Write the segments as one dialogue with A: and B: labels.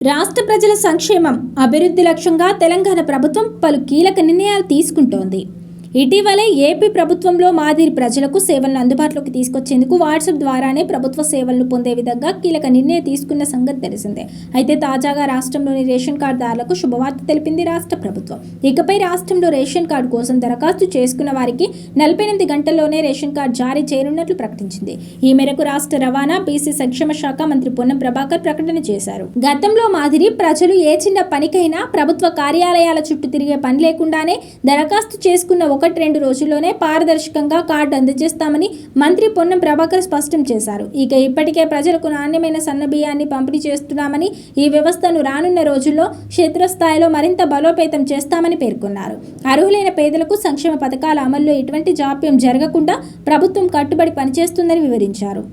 A: రాష్ట్ర ప్రజల సంక్షేమం, అభివృద్ధి లక్ష్యంగా తెలంగాణ ప్రభుత్వం పలు కీలక నిర్ణయాలు తీసుకుంటోంది. ఇటీవలే ఏపీ ప్రభుత్వంలో మాదిరి ప్రజలకు సేవలను అందుబాటులోకి తీసుకొచ్చేందుకు వాట్సాప్ ద్వారానే ప్రభుత్వ సేవలను పొందే విధంగా కీలక నిర్ణయం తీసుకున్న సంగతి తెలిసిందే. అయితే తాజాగా రాష్ట్రంలోని రేషన్ కార్డుదారులకు శుభవార్త తెలిపింది రాష్ట్ర ప్రభుత్వం. ఇకపై రాష్ట్రంలో రేషన్ కార్డు కోసం దరఖాస్తు చేసుకున్న వారికి 48 గంటల్లోనే రేషన్ కార్డు జారీ చేయనున్నట్లు ప్రకటించింది. ఈ మేరకు రాష్ట్ర రవాణా, బీసీ సంక్షేమ శాఖ మంత్రి పొన్నం ప్రభాకర్ ప్రకటన చేశారు. గతంలో మాదిరి ప్రజలు ఏ చిన్న పనికైనా ప్రభుత్వ కార్యాలయాల చుట్టూ తిరిగే పని లేకుండానే దరఖాస్తు చేసుకున్న 1-2 రోజుల్లోనే పారదర్శకంగా కార్డు అందజేస్తామని మంత్రి పొన్నం ప్రభాకర్ స్పష్టం చేశారు. ఇక ఇప్పటికే ప్రజలకు నాణ్యమైన సన్నబియ్యాన్ని పంపిణీ చేస్తున్నామని, ఈ వ్యవస్థను రానున్న రోజుల్లో క్షేత్రస్థాయిలో మరింత బలోపేతం చేస్తామని పేర్కొన్నారు. అర్హులైన పేదలకు సంక్షేమ పథకాల అమల్లో ఎటువంటి జాప్యం జరగకుండా ప్రభుత్వం కట్టుబడి పనిచేస్తుందని వివరించారు.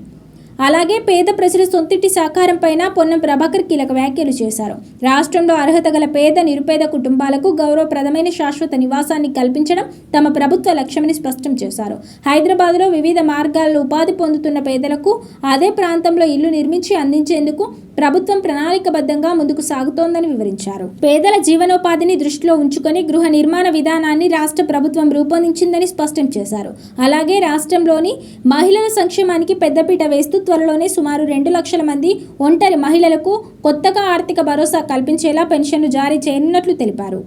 A: అలాగే పేద ప్రజల సొంతింటి సాకారంపైన పొన్నం ప్రభాకర్ కీలక వ్యాఖ్యలు చేశారు. రాష్ట్రంలో అర్హత గల పేద, నిరుపేద కుటుంబాలకు గౌరవప్రదమైన శాశ్వత నివాసాన్ని కల్పించడం తమ ప్రభుత్వ లక్ష్యమని స్పష్టం చేశారు. హైదరాబాద్లో వివిధ మార్గాల్లో ఉపాధి పొందుతున్న పేదలకు అదే ప్రాంతంలో ఇల్లు నిర్మించి అందించేందుకు ప్రభుత్వం ప్రణాళికబద్ధంగా ముందుకు సాగుతోందని వివరించారు. పేదల జీవనోపాధిని దృష్టిలో ఉంచుకొని గృహ నిర్మాణ విధానాన్ని రాష్ట్ర ప్రభుత్వం రూపొందించిందని స్పష్టం చేశారు. అలాగే రాష్ట్రంలోని మహిళల సంక్షేమానికి పెద్దపీట వేస్తూ త్వరలోనే సుమారు 2 లక్షల మంది ఒంటరి మహిళలకు కొత్తగా ఆర్థిక భరోసా కల్పించేలా పెన్షన్లు జారీ చేయనున్నట్లు తెలిపారు.